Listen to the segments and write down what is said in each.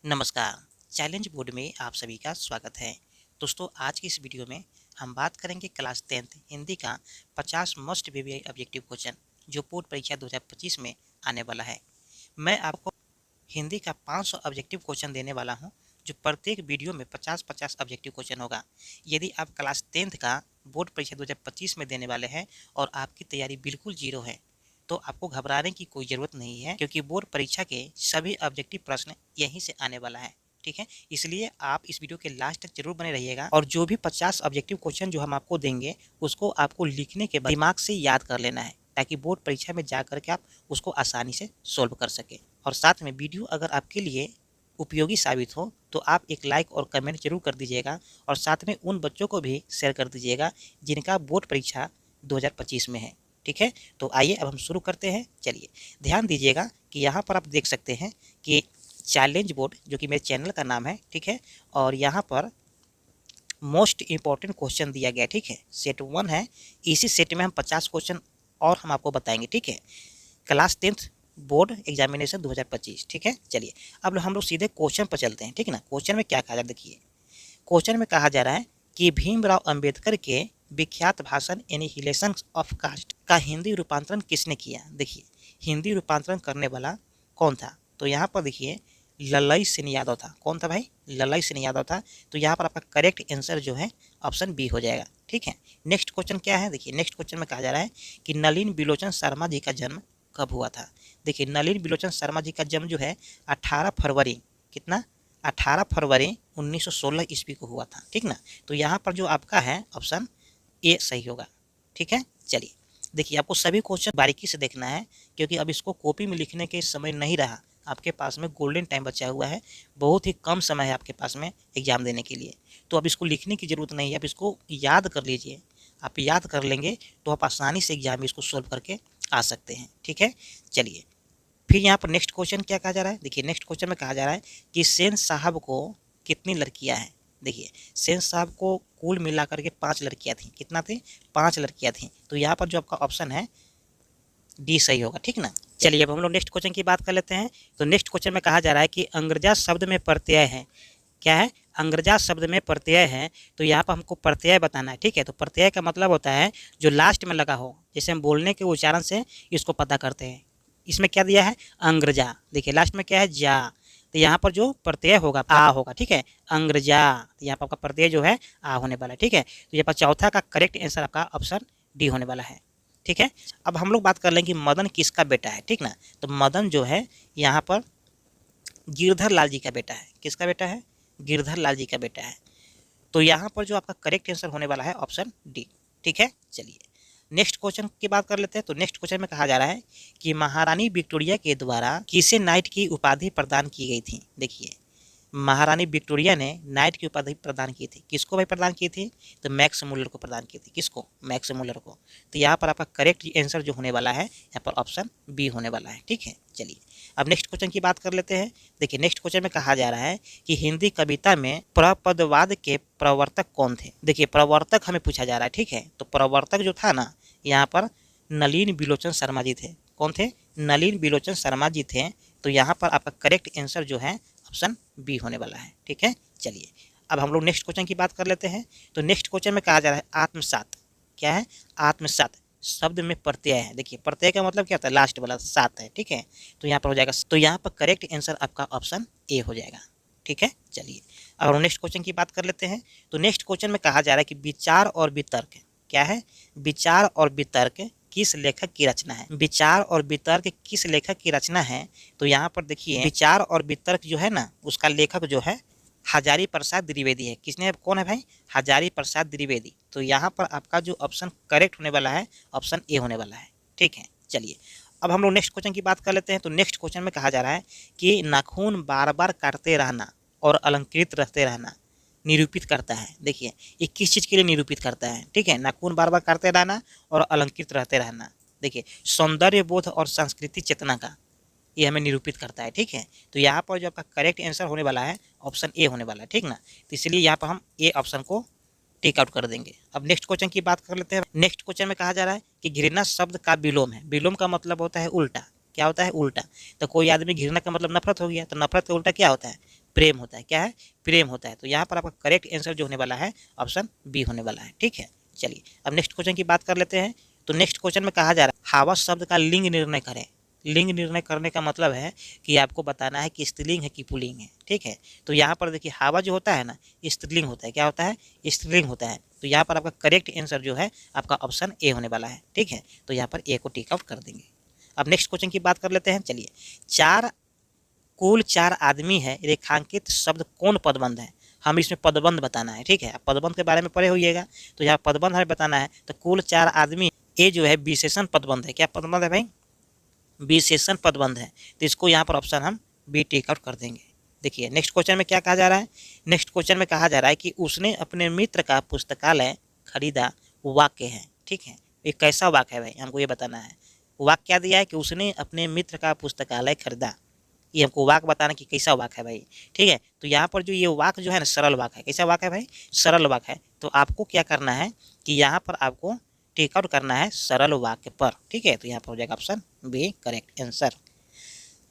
नमस्कार। Challenge board में आप सभी का स्वागत है। दोस्तों, आज की इस वीडियो में हम बात करेंगे क्लास 10th हिंदी का 50 मस्ट वीवीआई ऑब्जेक्टिव क्वेश्चन जो बोर्ड परीक्षा 2025 में आने वाला है। मैं आपको हिंदी का 500 ऑब्जेक्टिव क्वेश्चन देने वाला हूं, जो प्रत्येक वीडियो में 50-50 ऑब्जेक्टिव क्वेश्चन होगा। यदि आप क्लास 10th का बोर्ड परीक्षा 2025 में देने वाले हैं और आपकी तैयारी बिल्कुल जीरो है, तो आपको घबराने की कोई ज़रूरत नहीं है, क्योंकि बोर्ड परीक्षा के सभी ऑब्जेक्टिव प्रश्न यहीं से आने वाला है। ठीक है, इसलिए आप इस वीडियो के लास्ट तक जरूर बने रहिएगा और जो भी 50 ऑब्जेक्टिव क्वेश्चन जो हम आपको देंगे उसको आपको लिखने के बाद दिमाग से याद कर लेना है, ताकि बोर्ड परीक्षा में जा करके आप उसको आसानी से सोल्व कर सके। और साथ में वीडियो अगर आपके लिए उपयोगी साबित हो तो आप एक लाइक और कमेंट जरूर कर दीजिएगा और साथ में उन बच्चों को भी शेयर कर दीजिएगा जिनका बोर्ड परीक्षा 2025 में है। ठीक है, तो आइए अब हम शुरू करते हैं। चलिए ध्यान दीजिएगा कि यहाँ पर आप देख सकते हैं कि चैलेंज बोर्ड, जो कि मेरे चैनल का नाम है, ठीक है, और यहाँ पर मोस्ट इम्पॉर्टेंट क्वेश्चन दिया गया। ठीक है, सेट 1 है, इसी सेट में हम 50 क्वेश्चन और हम आपको बताएंगे। ठीक है, क्लास 10th बोर्ड एग्जामिनेशन 2025। ठीक है, चलिए अब हम लोग सीधे क्वेश्चन पर चलते हैं। ठीक है ना, क्वेश्चन में क्या कहा जा रहा है, देखिए क्वेश्चन में कहा जा रहा है कि भीमराव अंबेडकर के विख्यात भाषण एनिहिलेशन ऑफ कास्ट का हिंदी रूपांतरण किसने किया। देखिए हिंदी रूपांतरण करने वाला कौन था, तो यहाँ पर देखिए ललई सिंह यादव था। कौन था भाई? ललई सिंह यादव था। तो यहाँ पर आपका करेक्ट आंसर जो है ऑप्शन बी हो जाएगा। ठीक है, नेक्स्ट क्वेश्चन क्या है, देखिए नेक्स्ट क्वेश्चन में कहा जा रहा है कि नलिन बिलोचन शर्मा जी का जन्म कब हुआ था। देखिए नलिन बिलोचन शर्मा जी का जन्म जो है 18 फरवरी, कितना, 18 फरवरी 1916 ईस्वी को हुआ था। ठीक ना, तो यहाँ पर जो आपका है ऑप्शन ए सही होगा। ठीक है, चलिए देखिए आपको सभी क्वेश्चन बारीकी से देखना है, क्योंकि अब इसको कॉपी में लिखने के समय नहीं रहा, आपके पास में गोल्डन टाइम बचा हुआ है, बहुत ही कम समय है आपके पास में एग्जाम देने के लिए। तो अब इसको लिखने की ज़रूरत नहीं है, आप इसको याद कर लीजिए। आप याद कर लेंगे तो आप आसानी से एग्जाम में इसको सोल्व करके आ सकते हैं। ठीक है, चलिए फिर यहाँ पर नेक्स्ट क्वेश्चन क्या कहा जा रहा है, देखिए नेक्स्ट क्वेश्चन में कहा जा रहा है कि सेन साहब को कितनी लड़कियां हैं। देखिए सेन साहब को कुल मिलाकर के 5 लड़कियां थी। कितना थी? 5 लड़कियां थी। तो यहाँ पर जो आपका ऑप्शन है डी सही होगा। ठीक ना, चलिए अब हम लोग नेक्स्ट क्वेश्चन की बात कर लेते हैं। तो नेक्स्ट क्वेश्चन में कहा जा रहा है कि अंग्रेजा शब्द में प्रत्यय है। क्या है? अंग्रेजा शब्द में प्रत्यय है। तो यहाँ पर हमको प्रत्यय बताना है। ठीक है, तो प्रत्यय का मतलब होता है जो लास्ट में लगा हो, जैसे हम बोलने के उच्चारण से इसको पता करते हैं। इसमें क्या दिया है? अंग्रेजा। देखिए लास्ट में क्या है? जा। तो यहाँ पर जो प्रत्यय होगा आ होगा। ठीक है, अंग्रेजा। तो यहाँ पर आपका प्रत्यय जो है आ होने वाला है। ठीक है, तो यहाँ पर चौथा का करेक्ट आंसर आपका ऑप्शन डी होने वाला है। ठीक है, अब हम लोग बात कर लेंगे कि मदन किसका बेटा है। ठीक ना, तो मदन जो है यहाँ पर गिरधर लाल जी का बेटा है। किसका बेटा है? गिरधर लाल जी का बेटा है। तो यहाँ पर जो आपका करेक्ट आंसर होने वाला है ऑप्शन डी। ठीक है, चलिए नेक्स्ट क्वेश्चन की बात कर लेते हैं। तो नेक्स्ट क्वेश्चन में कहा जा रहा है कि महारानी विक्टोरिया के द्वारा किसे नाइट की उपाधि प्रदान की गई थी। देखिए महारानी विक्टोरिया ने नाइट की उपाधि प्रदान की थी। किसको भाई प्रदान की थी? तो मैक्स मुलर को प्रदान की थी। किसको? मैक्स मुलर को। तो यहाँ पर आपका करेक्ट आंसर जो होने वाला है यहाँ पर ऑप्शन बी होने वाला है। ठीक है, चलिए अब नेक्स्ट क्वेश्चन की बात कर लेते हैं। देखिए नेक्स्ट क्वेश्चन में कहा जा रहा है कि हिंदी कविता में प्रपदवाद के प्रवर्तक कौन थे। देखिए प्रवर्तक हमें पूछा जा रहा है। ठीक है, तो प्रवर्तक जो था ना, यहाँ पर नलिन बिलोचन शर्मा जी थे। कौन थे? नलिन बिलोचन शर्मा जी थे। तो यहाँ पर आपका करेक्ट आंसर जो है ऑप्शन बी होने वाला है। ठीक है, चलिए अब हम लोग नेक्स्ट क्वेश्चन की बात कर लेते हैं। तो नेक्स्ट क्वेश्चन में कहा जा रहा है आत्मसात। क्या है? आत्मसात शब्द में प्रत्यय है। देखिए प्रत्यय का मतलब क्या होता है? लास्ट वाला सात है। ठीक है, तो यहाँ पर हो जाएगा, तो यहाँ पर करेक्ट आंसर आपका ऑप्शन ए हो जाएगा। ठीक है, चलिए अब हम नेक्स्ट क्वेश्चन की बात कर लेते हैं। तो नेक्स्ट क्वेश्चन में कहा जा रहा है कि विचार और वितर्क। क्या है? विचार और वितर्क किस लेखक की रचना है। विचार और वितर्क किस लेखक की रचना है? तो यहाँ पर देखिए विचार और वितर्क जो है ना, उसका लेखक जो है हजारी प्रसाद द्विवेदी है। किसने? कौन है भाई? हजारी प्रसाद द्विवेदी। तो यहाँ पर आपका जो ऑप्शन करेक्ट होने वाला है ऑप्शन ए होने वाला है। ठीक है, चलिए अब हम लोग नेक्स्ट क्वेश्चन की बात कर लेते हैं। तो नेक्स्ट क्वेश्चन में कहा जा रहा है कि नाखून बार बार काटते रहना और अलंकृत रहते रहना निरूपित करता है। देखिए ये किस चीज़ के लिए निरूपित करता है? ठीक है, नाखून बार बार काटते रहना और अलंकृत रहते रहना, देखिए सौंदर्य बोध और संस्कृति चेतना का ये हमें निरूपित करता है। ठीक है, तो यहाँ पर जो आपका करेक्ट आंसर होने वाला है ऑप्शन ए होने वाला है। ठीक ना, तो इसलिए यहाँ पर हम ए ऑप्शन को टेक आउट कर देंगे। अब नेक्स्ट क्वेश्चन की बात कर लेते हैं। नेक्स्ट क्वेश्चन में कहा जा रहा है कि घृणा शब्द का विलोम है। विलोम का मतलब होता है उल्टा। क्या होता है? उल्टा। तो कोई आदमी घृणा का मतलब नफरत हो गया, तो नफरत का उल्टा क्या होता है? प्रेम होता है। क्या है? प्रेम होता है। तो यहाँ पर आपका करेक्ट आंसर जो होने वाला है ऑप्शन बी होने वाला है। ठीक है, चलिए अब नेक्स्ट क्वेश्चन की बात कर लेते हैं। तो नेक्स्ट क्वेश्चन में कहा जा रहा है हावा शब्द का लिंग निर्णय करें। लिंग निर्णय करने का मतलब है कि आपको बताना है कि स्त्रीलिंग है कि पुल्लिंग है। ठीक है, तो यहाँ पर देखिए हावा जो होता है ना, स्त्रीलिंग होता है। क्या होता है? स्त्रीलिंग होता है। तो यहाँ पर आपका करेक्ट आंसर जो है आपका ऑप्शन ए होने वाला है। ठीक है, तो यहाँ पर ए को टिक आउट कर देंगे। अब नेक्स्ट क्वेश्चन की बात कर लेते हैं। चलिए, कुल 4 आदमी है, रेखांकित शब्द कौन पदबंध है? हम इसमें पदबंध बताना है। ठीक है, आप पदबंध के बारे में पढ़े होइएगा, तो यहाँ पदबंध हमें बताना है। तो कुल 4 आदमी, ये जो है विशेषण पदबंध है। क्या पदबंध है भाई? विशेषण पदबंध है। तो इसको यहाँ पर ऑप्शन हम बी टिक आउट कर देंगे। देखिए नेक्स्ट क्वेश्चन में क्या कहा जा रहा है। नेक्स्ट क्वेश्चन में कहा जा रहा है कि उसने अपने मित्र का पुस्तकालय खरीदा, वाक्य है। ठीक है, ये कैसा वाक्य है भाई, हमको ये बताना है। वाक्य क्या दिया है कि उसने अपने मित्र का पुस्तकालय खरीदा, ये हमको वाक्य बताना कि कैसा वाक्य है भाई। ठीक है, तो यहाँ पर जो ये वाक्य जो है ना, सरल वाक्य है। कैसा वाक्य है भाई? सरल वाक्य है। तो आपको क्या करना है कि यहाँ पर आपको टेक आउट करना है सरल वाक्य पर। ठीक है, तो यहाँ पर हो जाएगा ऑप्शन बी करेक्ट आंसर।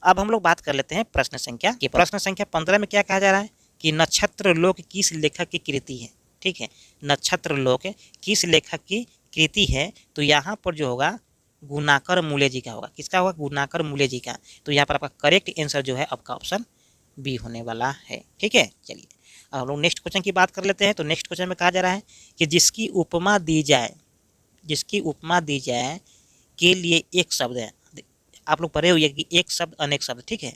अब हम लोग बात कर लेते हैं प्रश्न संख्या की। प्रश्न संख्या 15 में क्या कहा जा रहा है कि नक्षत्र लोक किस लेखक की कृति है। ठीक है, नक्षत्र लोक किस लेखक की कृति है? तो यहाँ पर जो होगा गुणाकर मूले जी का होगा। किसका होगा? गुणाकर मूले जी का। तो यहाँ पर आपका करेक्ट आंसर जो है आपका ऑप्शन बी होने वाला है। ठीक है, चलिए अब हम लोग नेक्स्ट क्वेश्चन की बात कर लेते हैं। तो नेक्स्ट क्वेश्चन में कहा जा रहा है कि जिसकी उपमा दी जाए, जिसकी उपमा दी जाए के लिए एक शब्द है। आप लोग पढ़े हुए कि एक शब्द अनेक शब्द। ठीक है,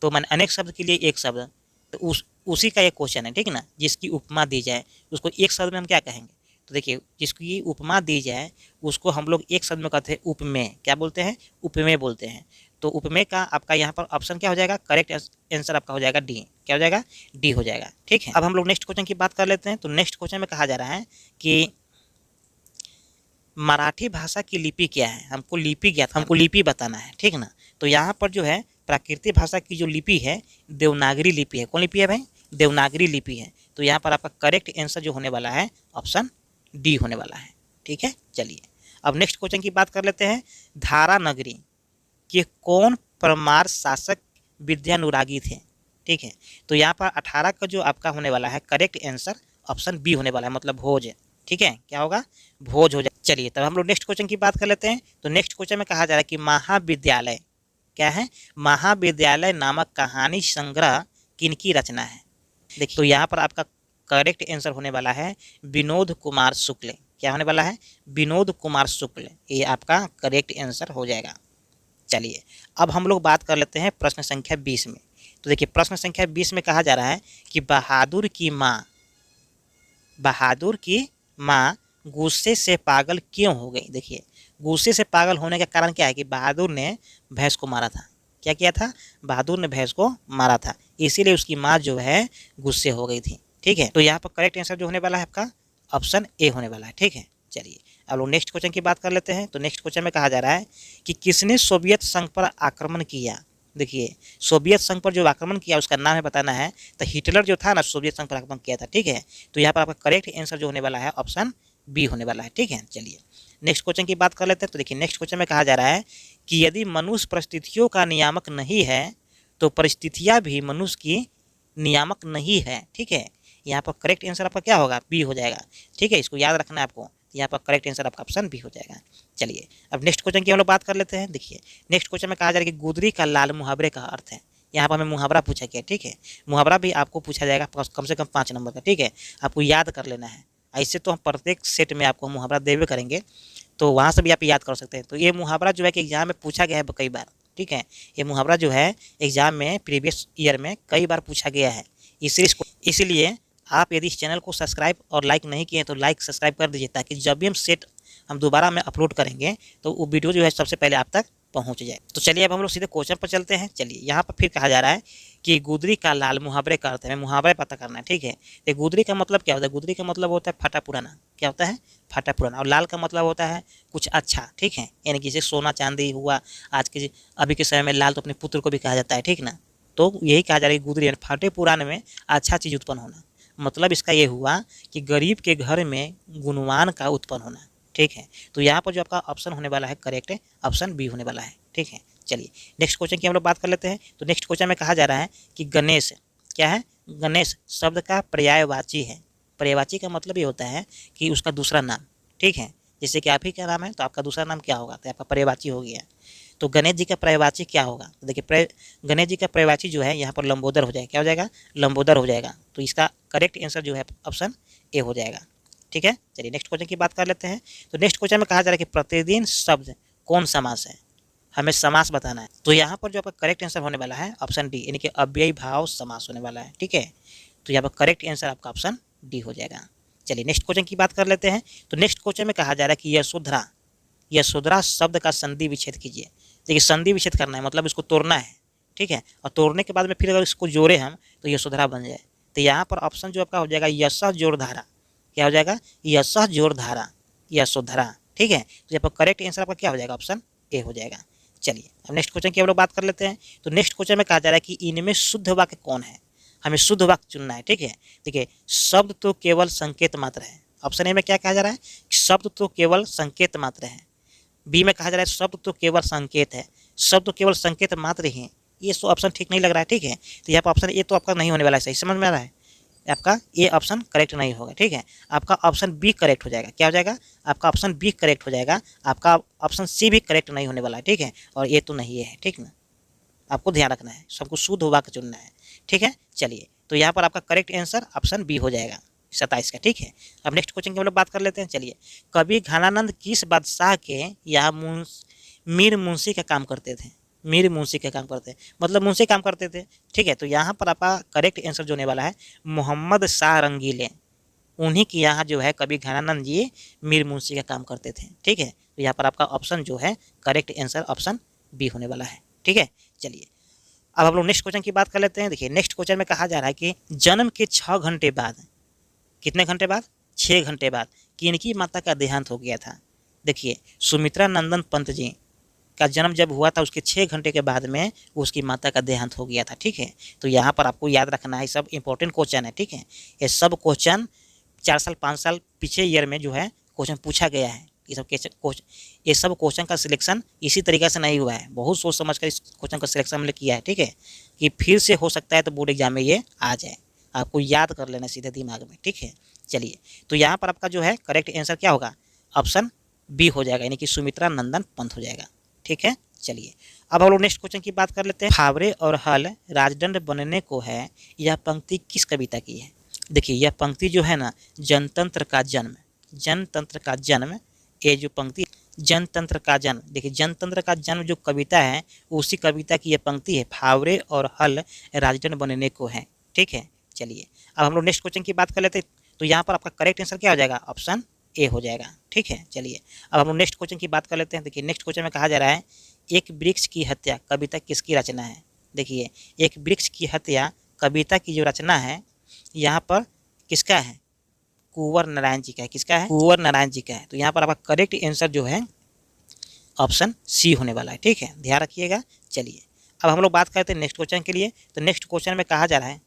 तो मैंने अनेक शब्द के लिए एक शब्द, तो उसी का एक क्वेश्चन है। ठीक है ना, जिसकी उपमा दी जाए उसको एक शब्द में हम क्या कहेंगे? तो देखिए जिसकी उपमा दी जाए उसको हम लोग एक शब्द में कहते हैं उपमेय। क्या बोलते हैं? उपमेय बोलते हैं। तो उपमेय का आपका यहाँ पर ऑप्शन क्या हो जाएगा? करेक्ट आंसर आपका हो जाएगा डी। क्या हो जाएगा? डी हो जाएगा। ठीक है, अब हम लोग नेक्स्ट क्वेश्चन की बात कर लेते हैं। तो नेक्स्ट क्वेश्चन में कहा जा रहा है कि मराठी भाषा की लिपि क्या है? हमको लिपि क्या था, हमको लिपि बताना है। ठीक ना, तो यहाँ पर जो है प्राकृतिक भाषा की जो लिपि है देवनागरी लिपि है। कौन लिपि है भाई? देवनागरी लिपि है। तो यहाँ पर आपका करेक्ट आंसर जो होने वाला है ऑप्शन डी होने वाला है। ठीक है, चलिए अब नेक्स्ट क्वेश्चन की बात कर लेते हैं। धारा नगरी के कौन परमार शासक विद्यानुरागी थे? ठीक है, तो यहाँ पर 18 का जो आपका होने वाला है करेक्ट आंसर ऑप्शन बी होने वाला है, मतलब भोज। ठीक है, क्या होगा? भोज हो जाए। चलिए तब हम लोग नेक्स्ट क्वेश्चन की बात कर लेते हैं। तो नेक्स्ट क्वेश्चन में कहा जा रहा है कि महाविद्यालय क्या है? महाविद्यालय नामक कहानी संग्रह किनकी रचना है? देखिए तो यहाँ पर आपका करेक्ट आंसर होने वाला है विनोद कुमार शुक्ल। क्या होने वाला है? विनोद कुमार शुक्ल, ये आपका करेक्ट आंसर हो जाएगा। चलिए अब हम लोग बात कर लेते हैं प्रश्न संख्या 20 में। तो देखिए प्रश्न संख्या 20 में कहा जा रहा है कि बहादुर की माँ गुस्से से पागल क्यों हो गई? देखिए गुस्से से पागल होने का कारण क्या है कि बहादुर ने भैंस को मारा था। क्या किया था? बहादुर ने भैंस को मारा था, इसीलिए उसकी माँ जो है गुस्से हो गई थी। ठीक है, तो यहाँ पर करेक्ट आंसर जो होने वाला है आपका ऑप्शन ए होने वाला है। ठीक है, चलिए अब लोग नेक्स्ट क्वेश्चन की बात कर लेते हैं। तो नेक्स्ट क्वेश्चन में कहा जा रहा है कि किसने सोवियत संघ पर आक्रमण किया? देखिए सोवियत संघ पर जो आक्रमण किया उसका नाम है बताना है। तो हिटलर जो था ना, सोवियत संघ पर आक्रमण किया था। ठीक है, तो यहाँ पर आपका करेक्ट आंसर जो होने वाला है ऑप्शन बी होने वाला है। ठीक है, चलिए नेक्स्ट क्वेश्चन की बात कर लेते हैं। तो देखिए नेक्स्ट क्वेश्चन में कहा जा रहा है कि यदि मनुष्य परिस्थितियों का नियामक नहीं है तो परिस्थितियाँ भी मनुष्य की नियामक नहीं है। ठीक है, यहाँ पर करेक्ट आंसर आपका क्या होगा? बी हो जाएगा। ठीक है, इसको याद रखना है आपको। यहाँ पर करेक्ट आंसर आपका ऑप्शन बी हो जाएगा। चलिए अब नेक्स्ट क्वेश्चन की हम लोग बात कर लेते हैं। देखिए नेक्स्ट क्वेश्चन में कहा जा रहा है कि गुदरी का लाल मुहावरे का अर्थ है। यहाँ पर हमें मुहावरा पूछा गया। ठीक है, मुहावरा भी आपको पूछा जाएगा कम से कम 5 नंबर का। ठीक है, आपको याद कर लेना है। ऐसे तो हम प्रत्येक सेट में आपको मुहावरा देवे करेंगे, तो वहाँ से भी आप याद कर सकते हैं। तो ये मुहावरा जो है कि एग्जाम में पूछा गया है कई बार। ठीक है, ये मुहावरा जो है एग्जाम में प्रीवियस ईयर में कई बार पूछा गया है। इसलिए आप यदि इस चैनल को सब्सक्राइब और लाइक नहीं किए तो लाइक सब्सक्राइब कर दीजिए, ताकि जब भी हम दोबारा में अपलोड करेंगे तो वो वीडियो जो है सबसे पहले आप तक पहुंच जाए। तो चलिए अब हम लोग सीधे क्वेश्चन पर चलते हैं। चलिए यहाँ पर फिर कहा जा रहा है कि गुदरी का लाल मुहावरे का अर्थ है। मुहावरे पता करना है। ठीक है, तो गुदरी का मतलब क्या होता है? गुदरी का मतलब होता है फटा पुराना। क्या होता है? फटा पुराना। और लाल का मतलब होता है कुछ अच्छा। ठीक है, यानी कि जैसे सोना चांदी हुआ, आज के अभी के समय में लाल तो अपने पुत्र को भी कहा जाता है। ठीक ना, तो यही कहा जा रहा है गुदरी यानी फटे पुराने में अच्छा चीज़ उत्पन्न होना। मतलब इसका ये हुआ कि गरीब के घर में गुणवान का उत्पन्न होना। ठीक है, तो यहाँ पर जो आपका ऑप्शन होने वाला है करेक्ट है ऑप्शन बी होने वाला है। ठीक है, चलिए नेक्स्ट क्वेश्चन की हम लोग बात कर लेते हैं। तो नेक्स्ट क्वेश्चन में कहा जा रहा है कि गणेश क्या है, गणेश शब्द का पर्यायवाची है। पर्यायवाची का मतलब ये होता है कि उसका दूसरा नाम, ठीक है। जैसे कि आप ही का नाम है तो आपका दूसरा नाम क्या होगा, तो आपका पर्यायवाची हो गया। तो गणेश जी का पर्यायवाची क्या होगा, तो देखिए गणेश जी का पर्यायवाची जो है यहाँ पर लंबोदर हो जाएगा। क्या हो जाएगा, लंबोदर हो जाएगा। तो इसका करेक्ट आंसर जो है ऑप्शन ए हो जाएगा, ठीक है। चलिए नेक्स्ट क्वेश्चन की बात कर लेते हैं। तो नेक्स्ट क्वेश्चन में कहा जा रहा है कि प्रतिदिन शब्द कौन समास है, हमें समास बताना है। तो यहाँ पर जो आपका करेक्ट आंसर होने वाला है ऑप्शन डी, यानी कि अव्ययी भाव समास होने वाला है, ठीक है। तो यहाँ पर करेक्ट आंसर आपका ऑप्शन डी हो जाएगा। चलिए नेक्स्ट क्वेश्चन की बात कर लेते हैं। तो नेक्स्ट क्वेश्चन में कहा जा रहा है कि यशोधरा, यशोधरा शब्द का संधि विच्छेद कीजिए। देखिए संधि विच्छेद करना है मतलब इसको तोड़ना है, ठीक है। और तोड़ने के बाद में फिर अगर इसको जोड़े हम तो यशोधरा बन जाए। तो यहाँ पर ऑप्शन जो आपका हो जाएगा यश जोड़ धारा। क्या हो जाएगा, यश जोड़ धारा, यशोधरा, ठीक है। तो यहाँ पर करेक्ट आंसर आपका क्या हो जाएगा, ऑप्शन ए हो जाएगा। चलिए अब नेक्स्ट क्वेश्चन की हम लोग बात कर लेते हैं। तो नेक्स्ट क्वेश्चन में कहा जा रहा है कि इनमें शुद्ध वाक्य कौन है, हमें शुद्ध वाक्य चुनना है, ठीक है। देखिए शब्द तो केवल संकेत मात्र है। ऑप्शन ए में क्या कहा जा रहा है, शब्द तो केवल संकेत मात्र है। बी में कहा जा रहा है शब्द तो केवल संकेत है, शब्द तो केवल संकेत मात्र ही है। ये तो ऑप्शन ठीक नहीं लग रहा है, ठीक है। तो यहाँ पर ऑप्शन ए तो आपका नहीं होने वाला है, सही समझ में आ रहा है। आपका ये ऑप्शन करेक्ट नहीं होगा, ठीक है। आपका ऑप्शन बी करेक्ट हो जाएगा। क्या हो जाएगा, आपका ऑप्शन बी करेक्ट हो जाएगा। आपका ऑप्शन सी भी करेक्ट नहीं होने वाला है, ठीक है। और ये तो नहीं है, ठीक ना, आपको ध्यान रखना है, सबको शुद्ध वाक्य चुनना है, ठीक है। चलिए तो यहाँ पर आपका करेक्ट आंसर ऑप्शन बी हो जाएगा 27 का, ठीक है। अब नेक्स्ट क्वेश्चन की हम लोग बात कर लेते हैं। चलिए कवि घनानंद किस बादशाह के यहाँ मीर मुंशी का काम करते थे, मीर मुंशी का काम करते हैं मतलब मुंशी काम करते थे, ठीक है। तो यहाँ पर आपका करेक्ट आंसर जो होने वाला है मोहम्मद शाह रंगीले, उन्हीं के यहाँ जो है कवि घनानंद जी मीर मुंशी का काम करते थे, ठीक है। तो यहाँ पर आपका ऑप्शन जो है करेक्ट आंसर ऑप्शन बी होने वाला है, ठीक है। चलिए अब हम लोग नेक्स्ट क्वेश्चन की बात कर लेते हैं। देखिए नेक्स्ट क्वेश्चन में कहा जा रहा है कि जन्म के 6 घंटे बाद, कितने घंटे बाद, 6 घंटे बाद किनकी माता का देहांत हो गया था। देखिए सुमित्रा नंदन पंत जी का जन्म जब हुआ था उसके 6 घंटे के बाद में उसकी माता का देहांत हो गया था, ठीक है। तो यहाँ पर आपको याद रखना है, सब इंपॉर्टेंट क्वेश्चन है, ठीक है। ये सब क्वेश्चन 4 साल 5 साल पीछे ईयर में जो है क्वेश्चन पूछा गया है। ये सब क्वेश्चन का सिलेक्शन इसी तरीके से नहीं हुआ है, बहुत सोच समझ कर इस क्वेश्चन का सिलेक्शन हमने किया है, ठीक है। कि फिर से हो सकता है तो बोर्ड एग्जाम में ये आ जाए, आपको याद कर लेना सीधे दिमाग में, ठीक है। चलिए तो यहाँ पर आपका जो है करेक्ट आंसर क्या होगा, ऑप्शन बी हो जाएगा, यानी कि सुमित्रा नंदन पंत हो जाएगा, ठीक है। चलिए अब हम लोग नेक्स्ट क्वेश्चन की बात कर लेते हैं। फावरे और हल राजदंड बनने को है, यह पंक्ति किस कविता की है। देखिए यह पंक्ति जो है ना, जनतंत्र का जन्म, जनतंत्र का जन्म, ये जो पंक्ति जनतंत्र का जन्म, देखिए जनतंत्र का जन्म जो कविता है उसी कविता की यह पंक्ति है, फावरे और हल राजदंड बनने को है, ठीक है। चलिए अब हम लोग नेक्स्ट क्वेश्चन की बात कर लेते हैं। तो यहाँ पर आपका करेक्ट आंसर क्या हो जाएगा, ऑप्शन ए हो जाएगा, ठीक है। चलिए अब हम लोग नेक्स्ट क्वेश्चन की बात कर लेते हैं। देखिए नेक्स्ट क्वेश्चन में कहा जा रहा है एक वृक्ष की हत्या कविता किसकी रचना है। देखिए एक वृक्ष की हत्या कविता की जो रचना है यहाँ पर किसका है, कुंवर नारायण जी का है। किसका है, कुंवर नारायण जी का है। तो यहाँ पर आपका करेक्ट आंसर जो है ऑप्शन सी होने वाला है, ठीक है, ध्यान रखिएगा। चलिए अब हम लोग बात करते हैं नेक्स्ट क्वेश्चन के लिए। तो नेक्स्ट क्वेश्चन में कहा जा रहा है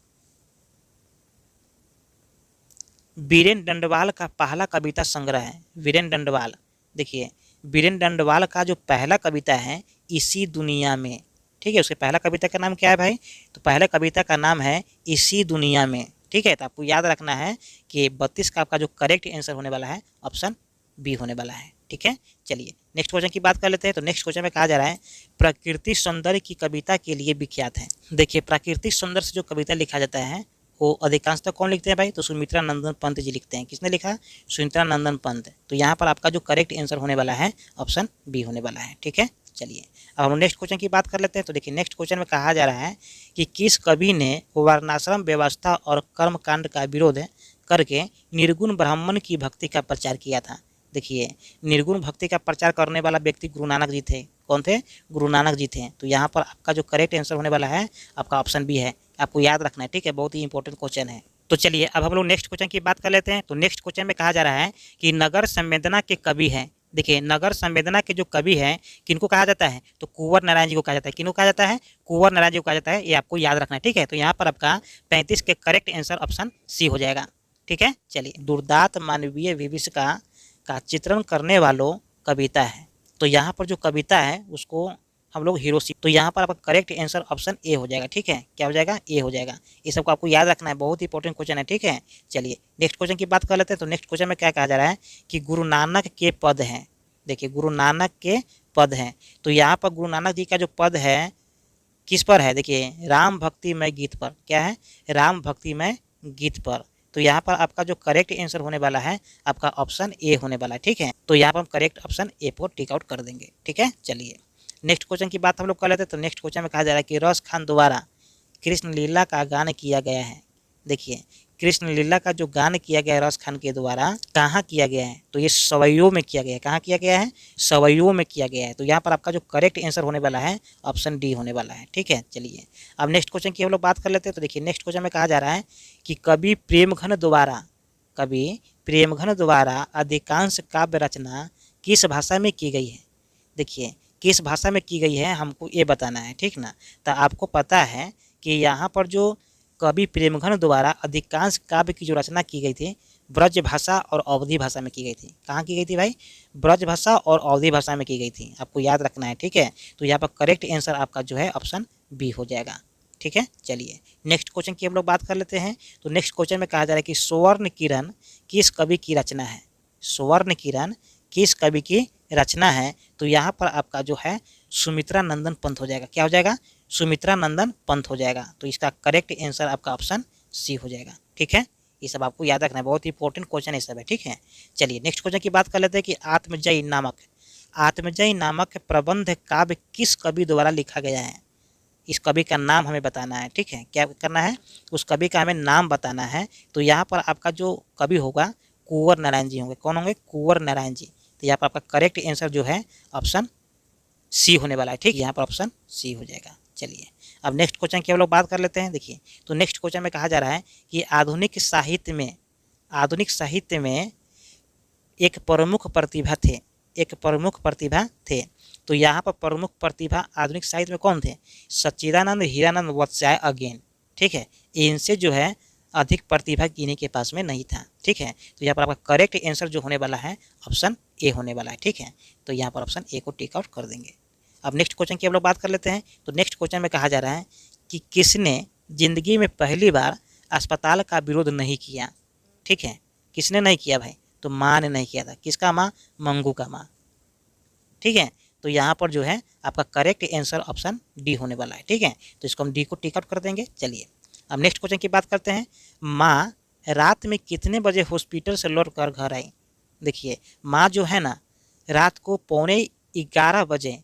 बीरेन डंडवाल का पहला कविता संग्रह है, बीरेन डंडवाल। देखिए बीरेन डंडवाल का जो पहला कविता है इसी दुनिया में, ठीक है। उसके पहला कविता का नाम क्या है भाई, तो पहला कविता का नाम है इसी दुनिया में, ठीक है। तो आपको याद रखना है कि 32 का आपका जो करेक्ट आंसर होने वाला है ऑप्शन बी होने वाला है, ठीक है। चलिए नेक्स्ट क्वेश्चन की बात कर लेते हैं। तो नेक्स्ट क्वेश्चन में कहा जा रहा है प्रकृति सौंदर्य की कविता के लिए विख्यात है। देखिए प्राकृतिक सौंदर्य से जो कविता लिखा जाता है वो अधिकांशतः कौन लिखते हैं भाई, तो सुमित्रा नंदन पंत जी लिखते हैं। किसने लिखा, सुमित्रा नंदन पंत। तो यहाँ पर आपका जो करेक्ट आंसर होने वाला है ऑप्शन बी होने वाला है, ठीक है। चलिए अब हम नेक्स्ट क्वेश्चन की बात कर लेते हैं। तो देखिए नेक्स्ट क्वेश्चन में कहा जा रहा है कि किस कवि ने वर्णाश्रम व्यवस्था और कर्मकांड का विरोध करके निर्गुण ब्राह्मण की भक्ति का प्रचार किया था। देखिए निर्गुण भक्ति का प्रचार करने वाला व्यक्ति गुरु नानक जी थे। कौन थे, गुरु नानक जी थे। तो यहाँ पर आपका जो करेक्ट आंसर होने वाला है आपका ऑप्शन बी है, आपको याद रखना है, ठीक है, बहुत ही इंपॉर्टेंट क्वेश्चन है। तो चलिए अब हम लोग नेक्स्ट क्वेश्चन की बात कर लेते हैं। तो नेक्स्ट क्वेश्चन में कहा जा रहा है कि नगर संवेदना के कवि हैं। देखिए नगर संवेदना के जो कवि हैं किनको कहा जाता है, तो कुंवर नारायण जी को कहा जाता है। किनको कहा जाता है, कुंवर नारायण जी को कहा जाता है, ये आपको याद रखना है, ठीक है। तो यहाँ पर आपका 35 के करेक्ट आंसर ऑप्शन सी हो जाएगा, ठीक है। चलिए दुर्दांत मानवीय विभीषिका का चित्रण करने वालों कविता है। तो यहाँ पर जो कविता है उसको हम लोग हिरोशिमा। तो यहाँ पर आपका करेक्ट आंसर ऑप्शन ए हो जाएगा। ठीक है, क्या हो जाएगा? ए हो जाएगा। ये सबको आपको याद रखना है, बहुत ही इंपॉर्टेंट क्वेश्चन है। ठीक है, चलिए नेक्स्ट क्वेश्चन की बात कर लेते हैं। तो नेक्स्ट क्वेश्चन में क्या कहा जा रहा है कि गुरु नानक के पद हैं। देखिए गुरु नानक के पद हैं, तो यहाँ पर गुरु नानक जी का जो पद है किस पर है? देखिए राम भक्तिमय गीत पर। क्या है? राम भक्तिमय गीत पर। तो यहाँ पर आपका जो करेक्ट आंसर होने वाला है आपका ऑप्शन ए होने वाला है। ठीक है, तो यहाँ पर हम करेक्ट ऑप्शन ए पर टिक आउट कर देंगे। ठीक है, चलिए नेक्स्ट क्वेश्चन की बात हम लोग कर लेते हैं। तो नेक्स्ट क्वेश्चन में कहा जा रहा है कि रस खान द्वारा कृष्ण लीला का गान किया गया है। देखिए कृष्ण लीला का जो गान किया गया है रस खान के द्वारा, कहाँ किया गया है? तो ये सवैयों में किया गया है। कहाँ किया गया है? सवैयों में किया गया है। तो यहाँ पर आपका जो करेक्ट आंसर होने वाला है ऑप्शन डी होने वाला है। ठीक है, चलिए अब नेक्स्ट क्वेश्चन की हम लोग बात कर लेते हैं। तो देखिए नेक्स्ट क्वेश्चन में कहा जा रहा है कि कवि प्रेमघन द्वारा अधिकांश काव्य रचना किस भाषा में की गई है? देखिए किस भाषा में की गई है हमको ये बताना है। ठीक ना, तो आपको पता है कि यहाँ पर जो कवि प्रेमघन द्वारा अधिकांश काव्य की जो रचना की गई थी ब्रज भाषा और अवधी भाषा में की गई थी। कहाँ की गई थी भाई? ब्रज भाषा और अवधी भाषा में की गई थी, आपको याद रखना है। ठीक है, तो यहाँ पर करेक्ट आंसर आपका जो है ऑप्शन बी हो जाएगा। ठीक है, चलिए नेक्स्ट क्वेश्चन की हम लोग बात कर लेते हैं। तो नेक्स्ट क्वेश्चन में कहा जा रहा है कि स्वर्ण किरण किस कवि की रचना है? स्वर्ण किरण किस कवि की रचना है? तो यहाँ पर आपका जो है सुमित्रा नंदन पंत हो जाएगा। क्या हो जाएगा? सुमित्रा नंदन पंत हो जाएगा। तो इसका करेक्ट आंसर आपका ऑप्शन सी हो जाएगा। ठीक है, ये सब आपको याद रखना है, बहुत ही इंपॉर्टेंट क्वेश्चन ये सब है। ठीक है, चलिए नेक्स्ट क्वेश्चन की बात कर लेते हैं कि आत्मजयी नामक प्रबंध काव्य किस कवि द्वारा लिखा गया है? इस कवि का नाम हमें बताना है। ठीक है, क्या करना है? उस कवि का हमें नाम बताना है। तो यहाँ पर आपका जो कवि होगा कुंवर नारायण जी होंगे। कौन होंगे? कुंवर नारायण जी। तो यहाँ पर आपका करेक्ट आंसर जो है ऑप्शन सी होने वाला है। ठीक, यहाँ पर ऑप्शन सी हो जाएगा। चलिए अब नेक्स्ट क्वेश्चन की हम लोग बात कर लेते हैं। देखिए तो नेक्स्ट क्वेश्चन में कहा जा रहा है कि आधुनिक साहित्य में एक प्रमुख प्रतिभा थे। तो यहाँ पर प्रमुख प्रतिभा आधुनिक साहित्य में कौन थे? सच्चिदानंद, हीरानंद, वत्स्याय अगेन। ठीक है, इनसे जो है अधिक प्रतिभा किन्हीं के पास में नहीं था। ठीक है, तो यहाँ पर आपका करेक्ट आंसर जो होने वाला है ऑप्शन ए होने वाला है। ठीक है, तो यहाँ पर ऑप्शन ए को टिक आउट कर देंगे। अब नेक्स्ट क्वेश्चन की हम लोग बात कर लेते हैं। तो नेक्स्ट क्वेश्चन में कहा जा रहा है कि किसने जिंदगी में पहली बार अस्पताल का विरोध नहीं किया? ठीक है, किसने नहीं किया भाई? तो माँ ने नहीं किया था। किसका माँ? मंगू का माँ। ठीक है, तो यहाँ पर जो है आपका करेक्ट आंसर ऑप्शन डी होने वाला है। ठीक है, तो इसको हम डी को टिक आउट कर देंगे। चलिए अब नेक्स्ट क्वेश्चन की बात करते हैं। माँ रात में कितने बजे हॉस्पिटल से लौट कर घर आई? देखिए माँ जो है ना रात को 11:15 बजे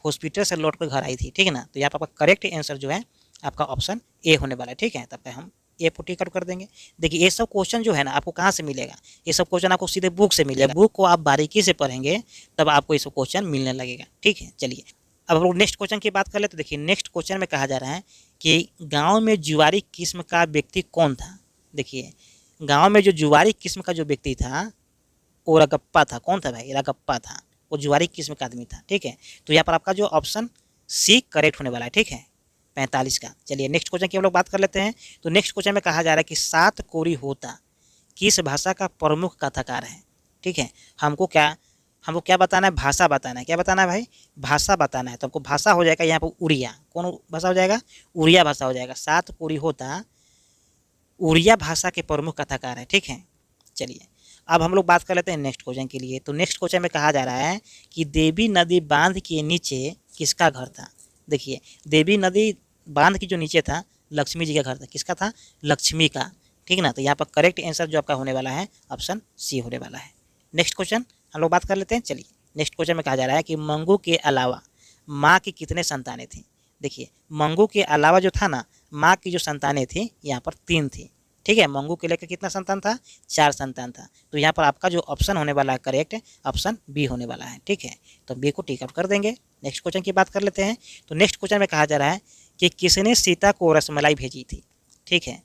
हॉस्पिटल से लौट कर घर आई थी। ठीक है ना, तो यहाँ पर आपका करेक्ट आंसर जो है आपका ऑप्शन ए होने वाला है। ठीक है, तब पे हम ए को टिक आउट कर देंगे। देखिए ये सब क्वेश्चन जो है ना आपको कहाँ से मिलेगा? ये सब क्वेश्चन आपको सीधे बुक से मिलेगा। बुक को आप बारीकी से पढ़ेंगे तब आपको ये सब क्वेश्चन मिलने लगेगा। ठीक है, चलिए अब हम लोग नेक्स्ट क्वेश्चन की बात कर ले। तो देखिए नेक्स्ट क्वेश्चन में कहा जा रहा है कि गाँव में जुआरी किस्म का व्यक्ति कौन था? देखिए गाँव में जो जुआरी किस्म का जो व्यक्ति था वो रगप्पा था। कौन था भाई? रगप्पा था, वो जुआरी किस्म का आदमी था। ठीक है, तो यहाँ पर आपका जो ऑप्शन सी करेक्ट होने वाला है। ठीक है, 45 का। चलिए नेक्स्ट क्वेश्चन की हम लोग बात कर लेते हैं। तो नेक्स्ट क्वेश्चन में कहा जा रहा है कि सात कोरी होता किस भाषा का प्रमुख कथाकार है? ठीक है, हमको क्या बताना है? भाषा बताना है। क्या बताना है भाई? भाषा बताना है। तो हमको भाषा हो जाएगा यहाँ पर उड़िया। कौन भाषा हो जाएगा? उड़िया भाषा हो जाएगा। सात कोरी होता उड़िया भाषा के प्रमुख कथाकार है। ठीक है, चलिए अब हम लोग बात कर लेते हैं नेक्स्ट क्वेश्चन के लिए। तो नेक्स्ट क्वेश्चन में कहा जा रहा है कि देवी नदी बांध के नीचे किसका घर था? देखिए देवी नदी बांध के जो नीचे था लक्ष्मी जी का घर था। किसका था? लक्ष्मी का। ठीक ना, तो यहाँ पर करेक्ट आंसर जो आपका होने वाला है ऑप्शन सी होने वाला है। नेक्स्ट क्वेश्चन हम लोग बात कर लेते हैं। चलिए नेक्स्ट क्वेश्चन में कहा जा रहा है कि मंगू के अलावा माँ की कितने संतानें थी? देखिए मंगू के अलावा जो था ना माँ की जो संतानें थी यहाँ पर 3 थी। ठीक है, मंगू के लेकर कितना संतान था? 4 संतान था। तो यहाँ पर आपका जो ऑप्शन होने वाला है करेक्ट ऑप्शन बी होने वाला है। ठीक है, तो बी को टिक आउट कर देंगे। नेक्स्ट क्वेश्चन की बात कर लेते हैं। तो नेक्स्ट क्वेश्चन में कहा जा रहा है कि किसने सीता को रसमलाई भेजी थी? ठीक है,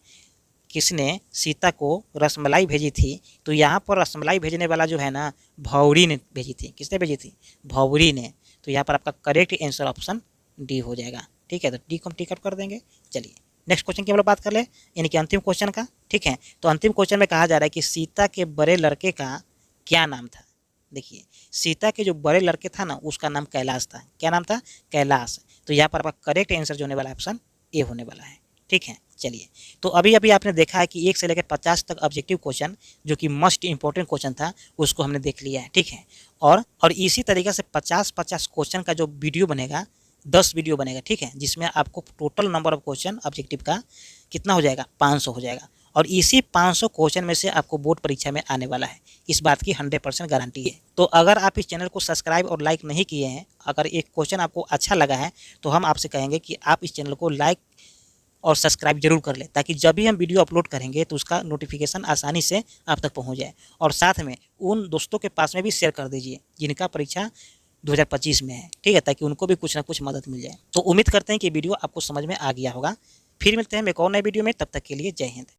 किसने सीता को रसमलाई भेजी थी? तो यहाँ पर रसमलाई भेजने वाला जो है ना भौरी ने भेजी थी। किसने भेजी थी? भौरी ने। तो यहाँ पर आपका करेक्ट आंसर ऑप्शन डी हो जाएगा। ठीक है, तो डी को हम टिक आउट कर देंगे। चलिए नेक्स्ट क्वेश्चन की हम लोग बात कर ले, यानी कि अंतिम क्वेश्चन का। ठीक है, तो अंतिम क्वेश्चन में कहा जा रहा है कि सीता के बड़े लड़के का क्या नाम था? देखिए सीता के जो बड़े लड़के था ना उसका नाम कैलाश था। क्या नाम था? कैलाश। तो यहाँ पर आपका करेक्ट आंसर जो होने वाला है ऑप्शन ए होने वाला है। ठीक है, चलिए। तो अभी अभी आपने देखा है कि 1 से लेकर 50 तक ऑब्जेक्टिव क्वेश्चन जो कि मोस्ट इंपॉर्टेंट क्वेश्चन था उसको हमने देख लिया है। ठीक है, और इसी तरीके से 50-50 क्वेश्चन का जो वीडियो बनेगा, 10 वीडियो बनेगा। ठीक है, जिसमें आपको total number of question objective का कितना हो जाएगा? 500 हो जाएगा। और इसी 500 क्वेश्चन में से आपको बोर्ड परीक्षा में आने वाला है, इस बात की 100% गारंटी है। तो अगर आप इस चैनल को सब्सक्राइब और लाइक नहीं किए हैं, अगर एक क्वेश्चन आपको अच्छा लगा है तो हम आपसे कहेंगे कि आप इस चैनल को लाइक और सब्सक्राइब जरूर कर लें, ताकि जब भी हम वीडियो अपलोड करेंगे तो उसका नोटिफिकेशन आसानी से आप तक पहुंच जाए। और साथ में उन दोस्तों के पास में भी शेयर कर दीजिए जिनका परीक्षा 2025 में है। ठीक है, ताकि उनको भी कुछ ना कुछ मदद मिल जाए। तो उम्मीद करते हैं कि वीडियो आपको समझ में आ गया होगा। फिर मिलते हैं एक और नए वीडियो में, तब तक के लिए जय हिंद।